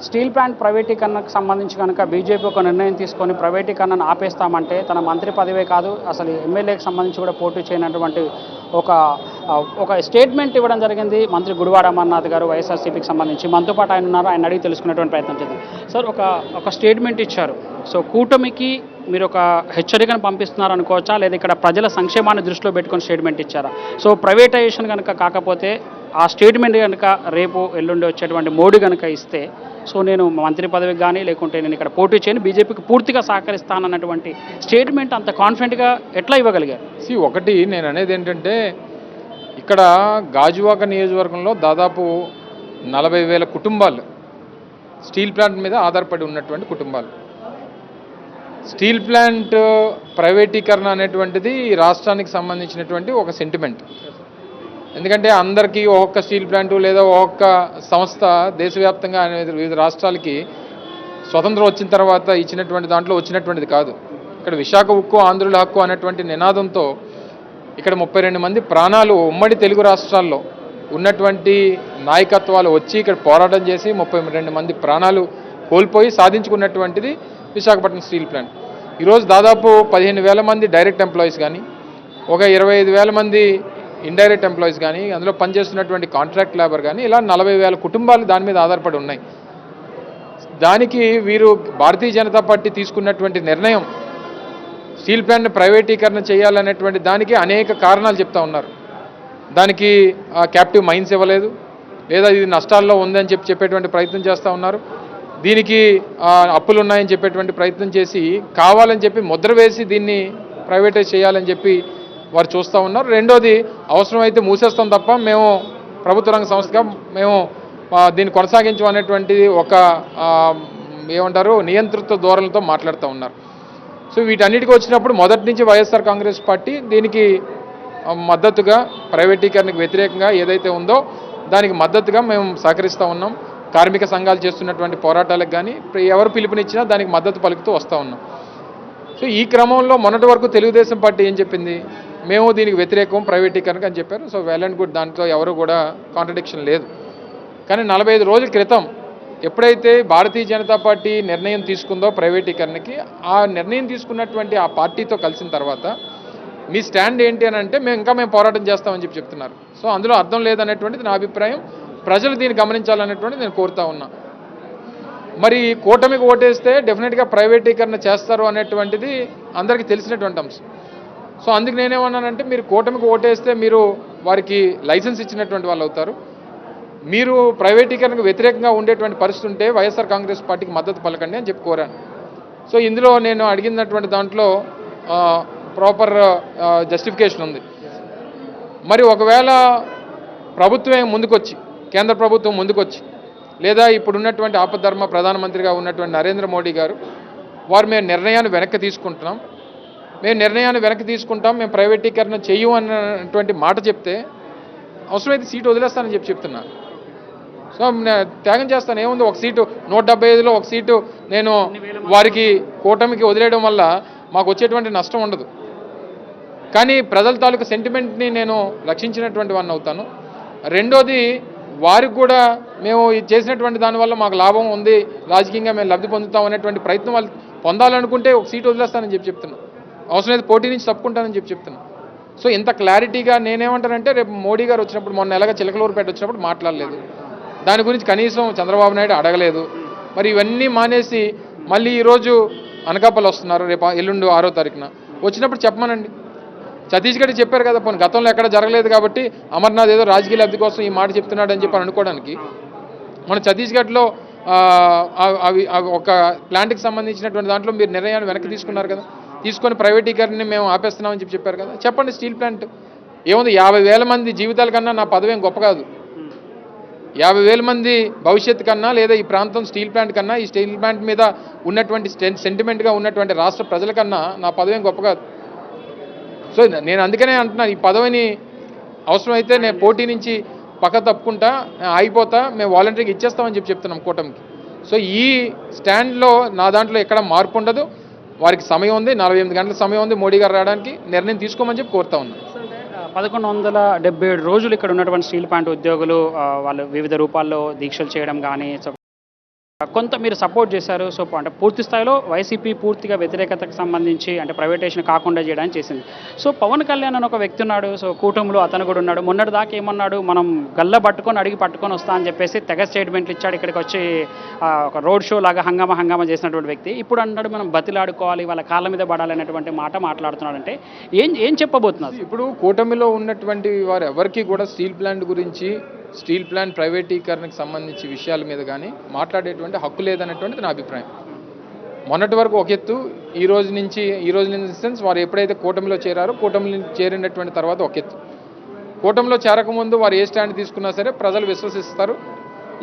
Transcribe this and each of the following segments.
Steel plant ప్రైవేటీకరణకు సంబంధించి కనుక బీజేపీ ఒక నిర్ణయం తీసుకొని ప్రైవేటీకరణను ఆపేస్తామంటే తన మంత్రి పదవే కాదు అసలు ఎమ్మెల్యేకి సంబంధించి కూడా పోటీ చేయనటువంటి ఒక ఒక స్టేట్మెంట్ ఇవ్వడం జరిగింది మంత్రి గుడివాడ అమర్నాథ్ గారు వైఎస్ఆర్సీపీకి సంబంధించి. మనతో పాటు ఆయన ఉన్నారు, ఆయన అడిగి తెలుసుకునేటువంటి ప్రయత్నం చేద్దాం. సార్, ఒక స్టేట్మెంట్ ఇచ్చారు. సో కూటమికి మీరు ఒక హెచ్చరికను పంపిస్తున్నారు అనుకోవచ్చా, లేదా ఇక్కడ ప్రజల సంక్షేమాన్ని దృష్టిలో పెట్టుకొని స్టేట్మెంట్ ఇచ్చారా? సో ప్రైవేటైజేషన్ కనుక కాకపోతే ఆ స్టేట్మెంట్ కనుక రేపు ఎల్లుండి వచ్చేటువంటి మోడీ కనుక ఇస్తే సో నేను మంత్రి పదవికి కానీ లేకుంటే నేను ఇక్కడ పోటీ చేయని బీజేపీకి పూర్తిగా సహకరిస్తానన్నటువంటి స్టేట్మెంట్ అంత కాన్ఫిడెంట్గా ఎట్లా ఇవ్వగలిగారు? ఒకటి నేను అనేది ఏంటంటే, ఇక్కడ గాజువాక నియోజకవర్గంలో దాదాపు 40,000 కుటుంబాలు స్టీల్ ప్లాంట్ మీద ఆధారపడి ఉన్నటువంటి కుటుంబాలు. స్టీల్ ప్లాంట్ ప్రైవేటీకరణ అనేటువంటిది రాష్ట్రానికి సంబంధించినటువంటి ఒక సెంటిమెంట్. ఎందుకంటే అందరికీ ఒక్కొక్క స్టీల్ ప్లాంటు లేదా ఒక్కొక్క సంస్థ దేశవ్యాప్తంగా వివిధ రాష్ట్రాలకి స్వతంత్రం వచ్చిన తర్వాత ఇచ్చినటువంటి దాంట్లో వచ్చినటువంటిది కాదు. ఇక్కడ విశాఖ ఉక్కు ఆంధ్రుల హక్కు అనేటువంటి నినాదంతో ఇక్కడ 32 మంది ప్రాణాలు ఉమ్మడి తెలుగు రాష్ట్రాల్లో ఉన్నటువంటి నాయకత్వాలు వచ్చి ఇక్కడ పోరాటం చేసి 32 మంది ప్రాణాలు కోల్పోయి సాధించుకున్నటువంటిది విశాఖపట్నం స్టీల్ ప్లాంట్. ఈరోజు దాదాపు 15,000 మంది డైరెక్ట్ ఎంప్లాయీస్ కానీ, ఒక 25,000 మంది ఇండైరెక్ట్ ఎంప్లాయీస్ కానీ, అందులో పనిచేస్తున్నటువంటి కాంట్రాక్ట్ లేబర్ కానీ, ఇలా 40,000 కుటుంబాలు దాని మీద ఆధారపడి ఉన్నాయి. దానికి వీరు భారతీయ జనతా పార్టీ తీసుకున్నటువంటి నిర్ణయం స్టీల్ ప్లాంట్ని ప్రైవేటీకరణ చేయాలనేటువంటి దానికి అనేక కారణాలు చెప్తా ఉన్నారు. దానికి క్యాప్టివ్ మైన్స్ ఇవ్వలేదు, లేదా ఇది నష్టాల్లో ఉందని చెప్పేటువంటి ప్రయత్నం చేస్తూ ఉన్నారు. దీనికి అప్పులు ఉన్నాయని చెప్పేటువంటి ప్రయత్నం చేసి కావాలని చెప్పి ముద్ర వేసి దీన్ని ప్రైవేటైజ్ చేయాలని చెప్పి వారు చూస్తూ ఉన్నారు. రెండోది, అవసరమైతే మూసేస్తాం తప్ప మేము ప్రభుత్వ రంగ సంస్థగా మేము దీన్ని కొనసాగించం అనేటువంటి ఒక ఏమంటారు నియంతృత్వ ధోరణితో మాట్లాడుతూ ఉన్నారు. సో వీటన్నిటికీ వచ్చినప్పుడు మొదటి నుంచి వైఎస్ఆర్ కాంగ్రెస్ పార్టీ దీనికి మద్దతుగా, ప్రైవేటీకరణకు వ్యతిరేకంగా ఏదైతే ఉందో దానికి మద్దతుగా మేము సహకరిస్తూ ఉన్నాం. కార్మిక సంఘాలు చేస్తున్నటువంటి పోరాటాలకు కానీ ఎవరు పిలుపునిచ్చినా దానికి మద్దతు పలుకుతూ వస్తూ ఉన్నాం. సో ఈ క్రమంలో మొన్నటి వరకు తెలుగుదేశం పార్టీ ఏం చెప్పింది, మేము దీనికి వ్యతిరేకం ప్రైవేటీకరణకు అని చెప్పారు. సో వెల్ అండ్ గుడ్, దాంట్లో ఎవరు కూడా కాంట్రడిక్షన్ లేదు. కానీ 45 రోజుల క్రితం ఎప్పుడైతే భారతీయ జనతా పార్టీ నిర్ణయం తీసుకుందో ప్రైవేటీకరణకి, ఆ నిర్ణయం తీసుకున్నటువంటి ఆ పార్టీతో కలిసిన తర్వాత మీ స్టాండ్ ఏంటి అని అంటే మేము పోరాటం చేస్తామని చెప్తున్నారు. సో అందులో అర్థం లేదనేటువంటిది నా అభిప్రాయం. ప్రజలు దీన్ని గమనించాలనేటువంటిది నేను కోరుతా ఉన్నా. మరి కూటమికి ఓటేస్తే డెఫినెట్గా ప్రైవేటీకరణ చేస్తారు అనేటువంటిది అందరికీ తెలిసినటువంటి అంశం. సో అందుకు నేనేమన్నానంటే, మీరు కూటమికి ఓటేస్తే మీరు వారికి లైసెన్స్ ఇచ్చినటువంటి వాళ్ళు అవుతారు. మీరు ప్రైవేటీకరణకు వ్యతిరేకంగా ఉండేటువంటి పరిస్థితి ఉంటే వైఎస్ఆర్ కాంగ్రెస్ పార్టీకి మద్దతు పలకండి అని చెప్పి కోరాను. సో ఇందులో నేను అడిగినటువంటి దాంట్లో ప్రాపర్ జస్టిఫికేషన్ ఉంది. మరి ఒకవేళ ప్రభుత్వమే ముందుకొచ్చి, కేంద్ర ప్రభుత్వం ముందుకొచ్చి, లేదా ఇప్పుడున్నటువంటి ఆపద్ధర్మ ప్రధానమంత్రిగా ఉన్నటువంటి నరేంద్ర మోడీ గారు వారు మేము నిర్ణయాన్ని వెనక్కి తీసుకుంటాం, మేము ప్రైవేటీకరణ చెయ్యం అన్నటువంటి మాట చెప్తే అవసరమైతే సీటు వదిలేస్తానని చెప్తున్నా. సో త్యాగం చేస్తాను, ఏముంది, ఒక సీటు 175లో ఒక సీటు నేను వారికి కూటమికి వదిలేయడం వల్ల మాకు వచ్చేటువంటి నష్టం ఉండదు. కానీ ప్రజల తాలూకు సెంటిమెంట్ని నేను రక్షించినటువంటి వాడిని అవుతాను. రెండోది, వారికి కూడా మేము చేసినటువంటి దానివల్ల మాకు లాభం ఉంది, రాజకీయంగా మేము లబ్ధి పొందుతాం అనేటువంటి ప్రయత్నం వాళ్ళు పొందాలనుకుంటే ఒక సీటు వదిలేస్తానని చెప్తున్నా. అవసరమైతే పోటీ నుంచి తప్పుకుంటానని చెప్తున్నా. సో ఇంత క్లారిటీగా నేనేమంటానంటే, రేపు మోడీ గారు వచ్చినప్పుడు, మొన్న ఎలాగ చిలకలూరుపేట వచ్చినప్పుడు మాట్లాడలేదు, దాని గురించి కనీసం చంద్రబాబు నాయుడు అడగలేదు. మరి ఇవన్నీ మానేసి మళ్ళీ ఈరోజు అనకాపల్లి వస్తున్నారు, రేపు ఎల్లుండి 6వ తారీఖున వచ్చినప్పుడు చెప్పమనండి. ఛత్తీస్గఢ్ చెప్పారు కదా, పోనీ గతంలో ఎక్కడ జరగలేదు కాబట్టి అమర్నాథ్ ఏదో రాజకీయ లబ్ధి కోసం ఈ మాట చెప్తున్నాడు అని చెప్పి అనుకోవడానికి, మన ఛత్తీస్గఢ్లో అవి ఒక ప్లాంట్కి సంబంధించినటువంటి దాంట్లో మీరు నిర్ణయాన్ని వెనక్కి తీసుకున్నారు కదా, తీసుకొని ప్రైవేటీకరణని మేము ఆపేస్తున్నామని చెప్పారు కదా. చెప్పండి, స్టీల్ ప్లాంట్ ఏముంది, 50,000 మంది జీవితాల కన్నా నా పదవేం గొప్ప కాదు. 50,000 మంది భవిష్యత్తు కన్నా, లేదా ఈ ప్రాంతం స్టీల్ ప్లాంట్ కన్నా, ఈ స్టీల్ ప్లాంట్ మీద ఉన్నటువంటి సెంటిమెంట్గా ఉన్నటువంటి రాష్ట్ర ప్రజల కన్నా నా పదవేం గొప్ప కాదు. సో నేను అందుకనే అంటున్నాను, ఈ పదవిని అవసరమైతే నేను పోటీ నుంచి పక్క తప్పుకుంటా, ఆగిపోతా, మేము వాలంటరీగా ఇచ్చేస్తామని చెప్తున్నాం కూటమికి. సో ఈ స్టాండ్లో నా దాంట్లో ఎక్కడ మార్పు ఉండదు. వారికి సమయం ఉంది, 48 గంటల సమయం ఉంది మోడీ గారు రావడానికి. నిర్ణయం తీసుకోమని చెప్పి కోరుతా ఉన్నాను. 1177 రోజులు ఇక్కడ ఉన్నటువంటి స్టీల్ ప్లాంట్ ఉద్యోగులు వాళ్ళు వివిధ రూపాల్లో దీక్షలు చేయడం కానీ కొంత మీరు సపోర్ట్ చేశారు. సో అంటే పూర్తి స్థాయిలో వైసీపీ పూర్తిగా వ్యతిరేకతకు సంబంధించి అంటే ప్రైవేటేషన్ కాకుండా చేయడానికి చేసింది. సో పవన్ కళ్యాణ్ అని ఒక వ్యక్తి ఉన్నాడు. సో కూటమిలో అతను కూడా ఉన్నాడు. మొన్నటి దాకా ఏమన్నాడు, మనం గల్ల పట్టుకొని అడిగి పట్టుకొని వస్తా అని చెప్పేసి తెగ స్టేట్మెంట్లు ఇచ్చాడు. ఇక్కడికి వచ్చి ఒక రోడ్ షో లాగా హంగామా చేసినటువంటి వ్యక్తి ఇప్పుడు అన్నాడు మనం బతిలాడుకోవాలి, వాళ్ళ కాళ్ళ మీద పడాలనేటువంటి మాట మాట్లాడుతున్నాడు. అంటే ఏం చెప్పబోతున్నారు? ఇప్పుడు కూటమిలో ఉన్నటువంటి వారు ఎవరికి కూడా స్టీల్ ప్లాంట్ గురించి, స్టీల్ ప్లాంట్ ప్రైవేటీకరణకు సంబంధించి విషయాల మీద కానీ మాట్లాడేటువంటి హక్కు లేదనేటువంటిది నా అభిప్రాయం. మొన్నటి వరకు ఒక ఎత్తు, ఈ రోజు నుంచి సెన్స్ వారు ఎప్పుడైతే కూటమిలో చేరారో కూటమిలో చేరినటువంటి తర్వాత ఒక ఎత్తు. కూటమిలో చేరకముందు వారు ఏ స్టాండ్ తీసుకున్నా సరే ప్రజలు విశ్వసిస్తారు,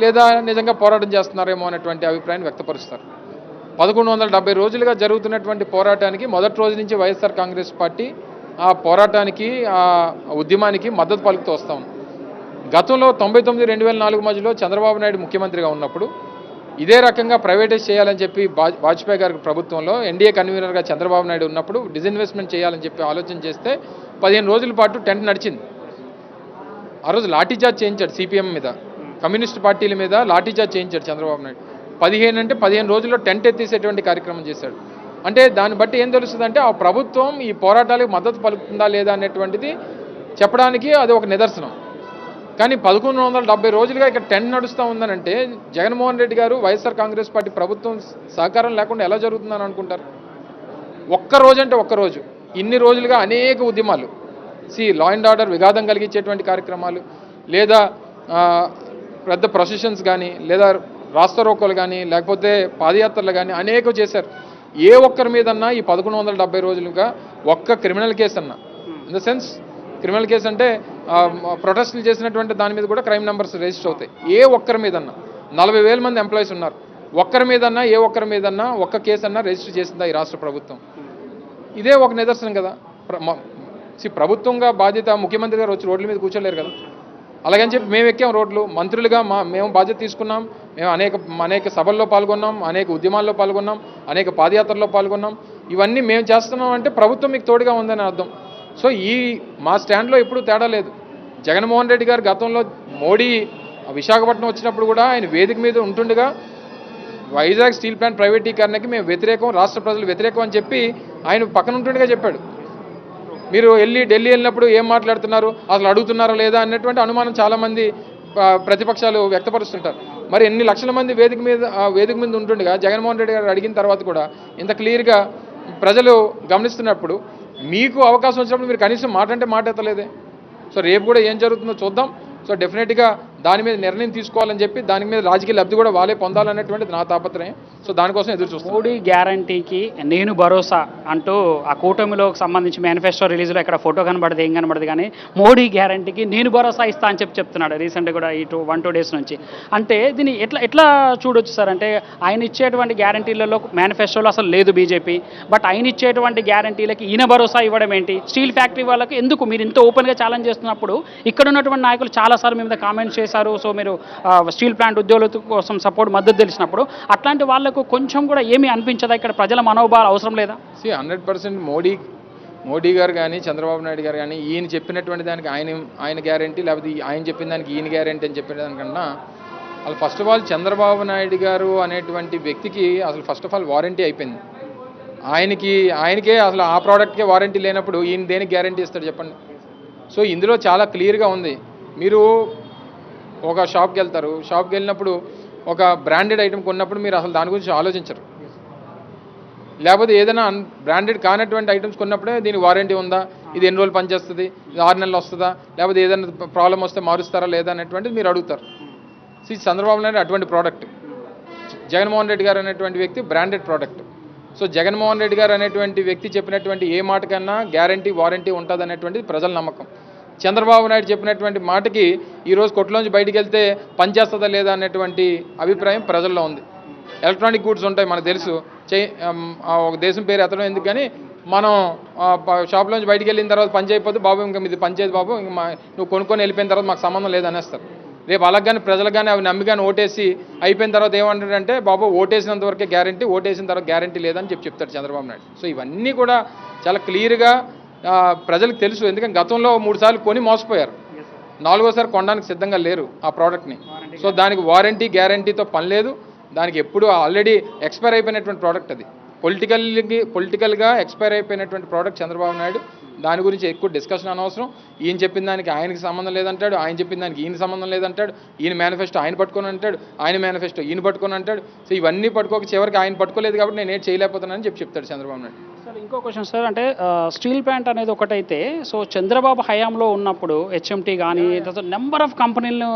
లేదా నిజంగా పోరాటం చేస్తున్నారేమో అనేటువంటి అభిప్రాయాన్ని వ్యక్తపరుస్తారు. 1170 రోజులుగా జరుగుతున్నటువంటి పోరాటానికి మొదటి రోజు నుంచి వైఎస్ఆర్ కాంగ్రెస్ పార్టీ ఆ పోరాటానికి, ఆ ఉద్యమానికి మద్దతు పలుకుతూ వస్తాం. గతంలో 99-2004 మధ్యలో చంద్రబాబు నాయుడు ముఖ్యమంత్రిగా ఉన్నప్పుడు ఇదే రకంగా ప్రైవేటైజ్ చేయాలని చెప్పి వాజ్పేయి గారి ప్రభుత్వంలో ఎన్డీఏ కన్వీనర్గా చంద్రబాబు నాయుడు ఉన్నప్పుడు డిజిన్వెస్ట్మెంట్ చేయాలని చెప్పి ఆలోచన చేస్తే 15 రోజుల పాటు టెంట్ నడిచింది. ఆ రోజు లాఠీచార్జ్ చేయించాడు సిపిఎం మీద, కమ్యూనిస్ట్ పార్టీల మీద లాఠీచార్జ్ చేయించాడు చంద్రబాబు నాయుడు. 15 రోజుల్లో టెంట్ ఎత్తేసేటువంటి కార్యక్రమం చేశాడు. అంటే దాన్ని బట్టి ఏం తెలుస్తుందంటే ఆ ప్రభుత్వం ఈ పోరాటాలకు మద్దతు పలుకుతుందా లేదా అనేటువంటిది చెప్పడానికి అది ఒక నిదర్శనం. కానీ 1170 రోజులుగా ఇక్కడ టెంట్ నడుస్తూ ఉందనంటే జగన్మోహన్ రెడ్డి గారు వైఎస్ఆర్ కాంగ్రెస్ పార్టీ ప్రభుత్వం సహకారం లేకుండా ఎలా జరుగుతుందని అనుకుంటారు? ఒక్కరోజు ఇన్ని రోజులుగా అనేక ఉద్యమాలు, లా అండ్ ఆర్డర్ విఘాతం కలిగించేటువంటి కార్యక్రమాలు, లేదా పెద్ద ప్రొసెషన్స్ కానీ, లేదా రాస్తా రోకోలు కానీ, లేకపోతే పాదయాత్రలు కానీ అనేక చేశారు. ఏ ఒక్కరి మీదన్నా ఈ 1170 రోజులుగా ఒక్క క్రిమినల్ కేసు అన్నా, in the sense criminal case అంటే ప్రొటెస్టులు చేసినటువంటి దాని మీద కూడా క్రైమ్ నెంబర్స్ రిజిస్టర్ అవుతాయి. ఏ ఒక్కరి మీదన్నా 40,000 మంది ఎంప్లాయీస్ ఉన్నారు, ఒక్కరి మీదన్నా ఒక్క కేసు అన్నా రిజిస్టర్ చేసిందా ఈ రాష్ట్ర ప్రభుత్వం? ఇదే ఒక నిదర్శనం కదా. ప్రభుత్వంగా బాధ్యత ముఖ్యమంత్రి గారు వచ్చి రోడ్ల మీద కూర్చోలేరు కదా. అలాగని చెప్పి మేము ఎక్కాం రోడ్లు, మంత్రులుగా మేము బాధ్యత తీసుకున్నాం, మేము అనేక సభల్లో పాల్గొన్నాం, అనేక ఉద్యమాల్లో పాల్గొన్నాం, అనేక పాదయాత్రల్లో పాల్గొన్నాం. ఇవన్నీ మేము చేస్తున్నాం అంటే ప్రభుత్వం మీకు తోడుగా ఉందని అర్థం. సో మా స్టాండ్లో ఎప్పుడూ తేడా లేదు. జగన్మోహన్ రెడ్డి గారు గతంలో మోడీ విశాఖపట్నం వచ్చినప్పుడు కూడా ఆయన వేదిక మీద ఉంటుండగా వైజాగ్ స్టీల్ ప్లాంట్ ప్రైవేటీకరణకి మేము వ్యతిరేకం, రాష్ట్ర ప్రజలు వ్యతిరేకం అని చెప్పి ఆయన పక్కన ఉంటుండగా చెప్పాడు. మీరు ఢిల్లీ వెళ్ళినప్పుడు ఏం మాట్లాడుతున్నారు, అసలు అడుగుతున్నారా లేదా అన్నటువంటి అనుమానం చాలామంది ప్రతిపక్షాలు వ్యక్తపరుస్తుంటారు. మరి ఎన్ని లక్షల మంది వేదిక మీద ఉంటుండగా జగన్మోహన్ రెడ్డి గారు అడిగిన తర్వాత కూడా ఇంత క్లియర్గా ప్రజలు గమనిస్తున్నప్పుడు మీకు అవకాశం వచ్చినప్పుడు మీరు కనీసం మాట ఎత్తలేదే. సో రేపు కూడా ఏం జరుగుతుందో చూద్దాం. సో డెఫినెట్గా దాని మీద నిర్ణయం తీసుకోవాలని చెప్పి దాని మీద రాజకీయ లబ్ధి కూడా వాళ్ళే పొందాలనేటువంటిది నా తాపత్రయం. సో దానికోసం ఎదురు చూస్తాం. మోడీ గ్యారంటీకి నేను భరోసా అంటూ ఆ కూటమిలో సంబంధించి మేనిఫెస్టో రిలీజ్లో ఇక్కడ ఫోటో కనబడదు, ఏం కనబడదు, కానీ మోడీ గ్యారంటీకి నేను భరోసా ఇస్తా అని చెప్తున్నాడు రీసెంట్గా కూడా ఈ 1-2 డేస్ నుంచి. అంటే దీన్ని ఎట్లా చూడొచ్చు సార్? అంటే ఆయన ఇచ్చేటువంటి గ్యారంటీలలో మేనిఫెస్టోలో అసలు లేదు బీజేపీ, బట్ ఆయన ఇచ్చేటువంటి గ్యారంటీలకి ఈయన భరోసా ఇవ్వడం ఏంటి? స్టీల్ ఫ్యాక్టరీ వాళ్ళకి ఎందుకు మీరు ఇంత ఓపెన్గా ఛాలెంజ్ చేస్తున్నప్పుడు ఇక్కడ ఉన్నటువంటి నాయకులు చాలాసార్లు మీ మీద కామెంట్స్ చేశారు. సో మీరు స్టీల్ ప్లాంట్ ఉద్యోగుల కోసం మద్దతు తెలిసినప్పుడు అట్లాంటి వాళ్ళకు కొంచెం కూడా ఏమీ అనిపించదా? ఇక్కడ ప్రజల మనోభావాలు అవసరం లేదా? 100% మోడీ గారు కానీ చంద్రబాబు నాయుడు గారు కానీ ఈయన చెప్పినటువంటి దానికి ఆయన గ్యారంటీ, లేకపోతే ఆయన చెప్పిన దానికి ఈయన గ్యారంటీ అని చెప్పిన దానికన్నా అసలు first of all Chandrababu Naidu గారు అనేటువంటి వ్యక్తికి అసలు ఫస్ట్ ఆఫ్ ఆల్ వారంటీ అయిపోయింది. ఆయనకే అసలు ఆ ప్రోడక్ట్కే వారంటీ లేనప్పుడు ఈయన దేనికి గ్యారంటీ ఇస్తాడు చెప్పండి? సో ఇందులో చాలా క్లియర్గా ఉంది. మీరు ఒక షాప్కి వెళ్తారు, షాప్కి వెళ్ళినప్పుడు ఒక బ్రాండెడ్ ఐటమ్ కొన్నప్పుడు మీరు అసలు దాని గురించి ఆలోచించరు. లేకపోతే ఏదైనా బ్రాండెడ్ కానటువంటి ఐటమ్స్ కొన్నప్పుడే దీనికి వారంటీ ఉందా, ఇది ఎన్ని రోజులు పనిచేస్తుంది, ఇది 6 నెలలు వస్తుందా, లేకపోతే ఏదైనా ప్రాబ్లం వస్తే మారుస్తారా లేదా అనేటువంటిది మీరు అడుగుతారు. చంద్రబాబు నాయుడు అటువంటి ప్రోడక్ట్, జగన్మోహన్ రెడ్డి గారు అనేటువంటి వ్యక్తి branded product. So Jaganmohan Reddy గారు అనేటువంటి వ్యక్తి చెప్పినటువంటి ఏ మాట కన్నా గ్యారంటీ వారంటీ ఉంటుంది అనేటువంటిది ప్రజల నమ్మకం. చంద్రబాబు నాయుడు చెప్పినటువంటి మాటకి ఈరోజు కొట్టులోంచి బయటికి వెళ్తే పనిచేస్తుందా లేదా అనేటువంటి అభిప్రాయం ప్రజల్లో ఉంది. ఎలక్ట్రానిక్ గూడ్స్ ఉంటాయి, మనకు తెలుసు, ఒక దేశం పేరు ఎత్తడం ఎందుకు, కానీ మనం షాప్లోంచి బయటికి వెళ్ళిన తర్వాత పని చేయకపోతే బాబు ఇంకా మీది పనిచేయదు బాబు, ఇంకా నువ్వు కొనుక్కొని వెళ్ళిపోయిన తర్వాత మాకు సంబంధం లేదనేస్తారు. రేపు అలాగ కానీ ప్రజలకు కానీ అవి నమ్మి కానీ ఓటేసి అయిపోయిన తర్వాత ఏమంటాడంటే బాబు ఓటేసినంత వరకే గ్యారంటీ, ఓటేసిన తర్వాత గ్యారంటీ లేదని చెప్తాడు చంద్రబాబు నాయుడు. సో ఇవన్నీ కూడా చాలా క్లియర్గా ప్రజలకు తెలుసు. ఎందుకంటే గతంలో 3 సార్లు కొని మోసపోయారు, 4వసారి కొనడానికి సిద్ధంగా లేరు ఆ ప్రోడక్ట్ని. సో దానికి వారంటీ గ్యారంటీతో పని లేదు. దానికి ఎప్పుడు ఆల్రెడీ ఎక్స్పైర్ అయిపోయినటువంటి ప్రోడక్ట్ అది. పొలిటికల్గా ఎక్స్పైర్ అయిపోయినటువంటి ప్రోడక్ట్ చంద్రబాబు నాయుడు. దాని గురించి ఎక్కువ డిస్కషన్ అనవసరం. ఈయన చెప్పిన దానికి ఆయనకి సంబంధం లేదంటాడు, ఆయన చెప్పిన దానికి ఈయన సంబంధం లేదంటాడు, ఈయన మేనిఫెస్టో ఆయన పట్టుకొని అంటాడు, ఆయన మేనిఫెస్టో ఈయన పట్టుకొని అంటాడు. సో ఇవన్నీ పట్టుకోక చివరికి ఆయన పట్టుకోలేదు కాబట్టి నేను ఏం చేయలేకపోతున్నానని చెప్తాడు చంద్రబాబు నాయుడు. సార్ ఇంకో క్వశ్చన్ సార్, అంటే స్టీల్ ప్లాంట్ అనేది ఒకటైతే, సో చంద్రబాబు హయాంలో ఉన్నప్పుడు హెచ్ఎంటీ కానీ నెంబర్ ఆఫ్ కంపెనీలను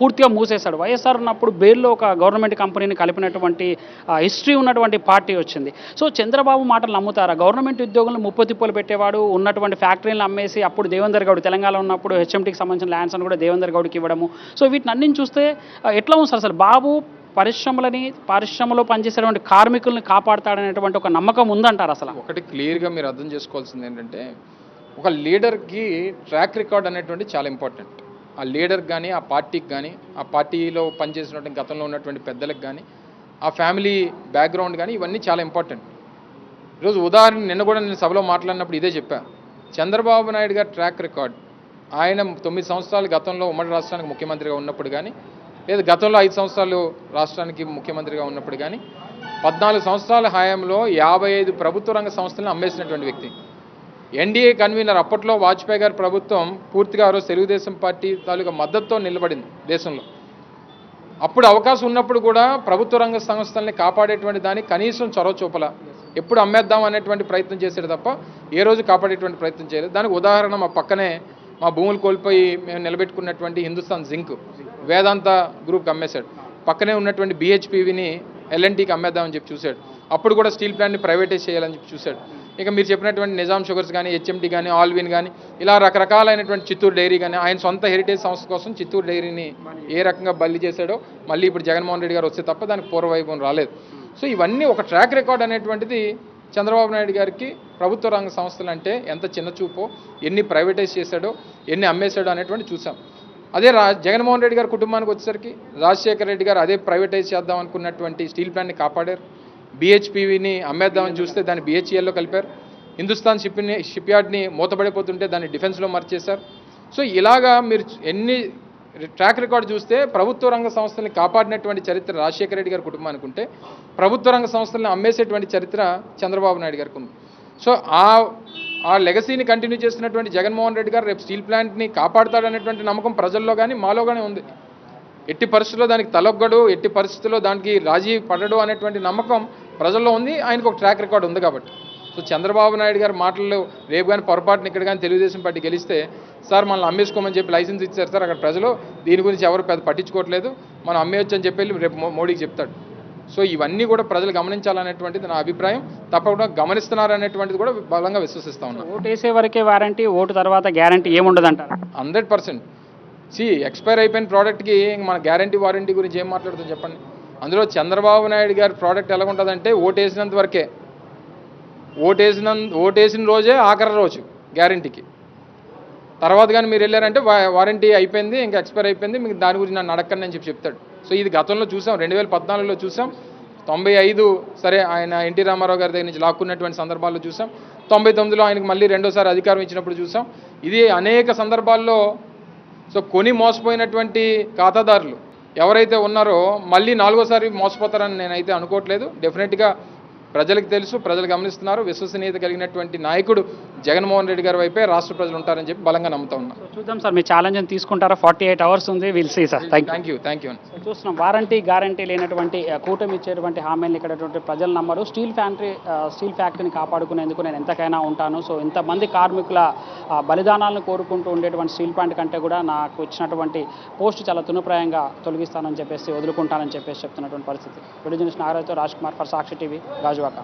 పూర్తిగా మూసేశాడు. వైఎస్ఆర్ ఉన్నప్పుడు బేర్లో ఒక గవర్నమెంట్ కంపెనీని కలిపినటువంటి హిస్టరీ ఉన్నటువంటి పార్టీ వచ్చింది. సో చంద్రబాబు మాటలు నమ్ముతారా? గవర్నమెంట్ ఉద్యోగులను ముప్పు తిప్పలు పెట్టేవాడు, ఉన్నటువంటి ఫ్యాక్టరీలను అమ్మేసి అప్పుడు దేవేందర్ గౌడ్ తెలంగాణ ఉన్నప్పుడు హెచ్ఎంటీకి సంబంధించిన ల్యాండ్స్ అని కూడా దేవేందర్ గౌడ్కి ఇవ్వడము. సో వీటిని అన్నింటి చూస్తే ఎట్లా ఉంది సార్? అసలు బాబు పరిశ్రమలో పనిచేసేటువంటి కార్మికుల్ని కాపాడుతాడనేటువంటి ఒక నమ్మకం ఉందంటారు అసలు? ఒకటి క్లియర్గా మీరు అర్థం చేసుకోవాల్సింది ఏంటంటే, ఒక లీడర్కి ట్రాక్ రికార్డ్ అనేటువంటి చాలా ఇంపార్టెంట్. ఆ లీడర్కి కానీ, ఆ పార్టీకి కానీ, ఆ పార్టీలో పనిచేసినటువంటి గతంలో ఉన్నటువంటి పెద్దలకు కానీ, ఆ ఫ్యామిలీ బ్యాక్గ్రౌండ్ కానీ, ఇవన్నీ చాలా ఇంపార్టెంట్. ఈరోజు ఉదాహరణ నిన్న కూడా నేను సభలో మాట్లాడినప్పుడు ఇదే చెప్పాను. చంద్రబాబు నాయుడు గారి ట్రాక్ రికార్డ్, ఆయన 9 సంవత్సరాలు గతంలో ఉమ్మడి రాష్ట్రానికి ముఖ్యమంత్రిగా ఉన్నప్పుడు కానీ, లేదా గతంలో 5 సంవత్సరాలు రాష్ట్రానికి ముఖ్యమంత్రిగా ఉన్నప్పుడు కానీ, 14 సంవత్సరాల హయాంలో 55 ప్రభుత్వ రంగ సంస్థలను అమ్మేసినటువంటి వ్యక్తి. ఎన్డీఏ కన్వీనర్ అప్పట్లో వాజ్పేయి గారి ప్రభుత్వం పూర్తిగా ఆ రోజు తెలుగుదేశం పార్టీ తాలూకా మద్దతుతో నిలబడింది దేశంలో. అప్పుడు అవకాశం ఉన్నప్పుడు కూడా ప్రభుత్వ రంగ సంస్థల్ని కాపాడేటువంటి దానికి కనీసం చొరవ చూపల, ఎప్పుడు అమ్మేద్దాం అనేటువంటి ప్రయత్నం చేశాడు తప్ప ఏ రోజు కాపాడేటువంటి ప్రయత్నం చేయలేదు. దానికి ఉదాహరణ మా పక్కనే మా భూములు కోల్పోయి మేము నిలబెట్టుకున్నటువంటి హిందుస్థాన్ జింక్ వేదాంత గ్రూప్కి అమ్మేశాడు. పక్కనే ఉన్నటువంటి BHPని LNTకి అమ్మేద్దామని చెప్పి చూశాడు. అప్పుడు కూడా స్టీల్ ప్లాంట్ని ప్రైవేటైజ్ చేయాలని చెప్పి చూశాడు. ఇక మీరు చెప్పినటువంటి నిజాం షుగర్స్ కానీ, HMT కానీ, ఆల్విన్ కానీ, ఇలా రకరకాలైనటువంటి చిత్తూరు డైరీ కానీ, ఆయన సొంత హెరిటేజ్ సంస్థ కోసం చిత్తూరు డైరీని ఏ రకంగా బల్లి చేశాడో మళ్ళీ ఇప్పుడు జగన్మోహన్ రెడ్డి గారు వస్తే తప్ప దానికి పూర్వవైభవం రాలేదు. సో ఇవన్నీ ఒక ట్రాక్ రికార్డ్ అనేటువంటిది చంద్రబాబు నాయుడు గారికి ప్రభుత్వ రంగ సంస్థలు అంటే ఎంత చిన్న చూపో, ఎన్ని ప్రైవేటైజ్ చేశాడో, ఎన్ని అమ్మేశాడో అనేటువంటి చూసాం. అదే జగన్మోహన్ రెడ్డి గారి కుటుంబానికి వచ్చేసరికి రాజశేఖర రెడ్డి గారు అదే ప్రైవేటైజ్ చేద్దాం అనుకున్నటువంటి స్టీల్ ప్లాంట్ని కాపాడారు. BHPని అమ్మేద్దామని చూస్తే దాన్ని BHELలో కలిపారు. హిందుస్థాన్ షిప్ యార్డ్ని మూతపడిపోతుంటే దాన్ని డిఫెన్స్లో మార్చేశారు. సో ఇలాగా మీరు ఎన్ని ట్రాక్ రికార్డ్ చూస్తే ప్రభుత్వ రంగ సంస్థల్ని కాపాడినటువంటి చరిత్ర రాజశేఖర రెడ్డి గారి కుటుంబానికి ఉంటే, ప్రభుత్వ రంగ సంస్థల్ని అమ్మేసేటువంటి చరిత్ర చంద్రబాబు నాయుడు గారికి ఉంది. సో ఆ లెగసీని కంటిన్యూ చేస్తున్నటువంటి జగన్మోహన్ రెడ్డి గారు రేపు స్టీల్ ప్లాంట్ని కాపాడుతాడనేటువంటి నమ్మకం ప్రజల్లో కానీ మాలో కానీ ఉంది. ఎట్టి పరిస్థితుల్లో దానికి తలొగ్గడు, ఎట్టి పరిస్థితుల్లో దానికి రాజీ పడడు అనేటువంటి నమ్మకం ప్రజల్లో ఉంది. ఆయనకు ఒక ట్రాక్ రికార్డ్ ఉంది కాబట్టి. సో చంద్రబాబు నాయుడు గారి మాటలు రేపు కానీ పొరపాటున ఇక్కడ కానీ తెలుగుదేశం పార్టీ గెలిస్తే, సార్ మనల్ని అమ్మేసుకోమని చెప్పి లైసెన్స్ ఇచ్చారు సార్, అక్కడ ప్రజలు దీని గురించి ఎవరు పెద్ద పట్టించుకోవట్లేదు, మనం అమ్మేయొచ్చు అని చెప్పి రేపు మోడీకి చెప్తాడు. సో ఇవన్నీ కూడా ప్రజలు గమనించాలనేటువంటిది నా అభిప్రాయం. తప్పకుండా గమనిస్తున్నారనేటువంటిది కూడా బలంగా విశ్వసిస్తా ఉన్నాను. ఓటు వేసే వరకే వారంటీ, ఓటు తర్వాత గ్యారంటీ ఏముండదంటారు? 100%. ఎక్స్పైర్ అయిపోయిన ప్రోడక్ట్కి మన గ్యారంటీ వారంటీ గురించి ఏం మాట్లాడుతాం చెప్పండి. అందులో చంద్రబాబు నాయుడు గారి ప్రోడక్ట్ ఎలా ఉంటుందంటే, ఓటేసినంత వరకే, ఓటేసిన రోజే ఆఖరి రోజు గ్యారంటీకి. తర్వాత కానీ మీరు వెళ్ళారంటే వారంటీ అయిపోయింది, ఇంకా ఎక్స్పైర్ అయిపోయింది, మీకు దాని గురించి నన్ను అడగండి అని చెప్తాడు. సో ఇది గతంలో చూసాం, 2014లో చూసాం, 95 సరే ఆయన ఎన్టీ రామారావు గారి దగ్గర నుంచి లాక్కున్నటువంటి సందర్భాల్లో చూసాం, 99లో ఆయనకు మళ్ళీ రెండోసారి అధికారం ఇచ్చినప్పుడు చూసాం. ఇది అనేక సందర్భాల్లో. సో కొని మోసపోయినటువంటి ఖాతాదారులు ఎవరైతే ఉన్నారో మళ్ళీ 4వసారి మోసపోతారని నేనైతే అనుకోవట్లేదు. డెఫినెట్గా ప్రజలకు తెలుసు, ప్రజలు గమనిస్తున్నారు. విశ్వసనీయత కలిగినటువంటి నాయకుడు జగన్మోహన్ రెడ్డి గారి వైపే రాష్ట్ర ప్రజలు ఉంటారని చెప్పి బలంగా నమ్ముతా ఉన్నాం. చూద్దాం సార్, మీ ఛాలెంజ్ని తీసుకుంటారా? 48 అవర్స్ ఉంది, will see sir. Thank you. చూస్తున్నాం, వారంటీ గ్యారంటీ లేనటువంటి కూటమి ఇచ్చేటువంటి హామీలు ఇక్కడ ప్రజలు నమ్మరు. స్టీల్ ఫ్యాక్టరీని కాపాడుకునేందుకు నేను ఎంతకైనా ఉంటాను. సో ఇంతమంది కార్మికుల బలిదానాలను కోరుకుంటూ ఉండేటువంటి స్టీల్ ప్లాంట్ కంటే కూడా నాకు ఇచ్చినటువంటి పోస్ట్ చాలా తునుప్రాయంగా తొలగిస్తానని చెప్పేసి, వదులుకుంటానని చెప్పేసి చెప్తున్నటువంటి పరిస్థితి. వీడియో జర్నలిస్ట్ నాగరాజుతో రాజ్ కుమార్ ఫర్ సాక్షి టీవీ, గాజువాక.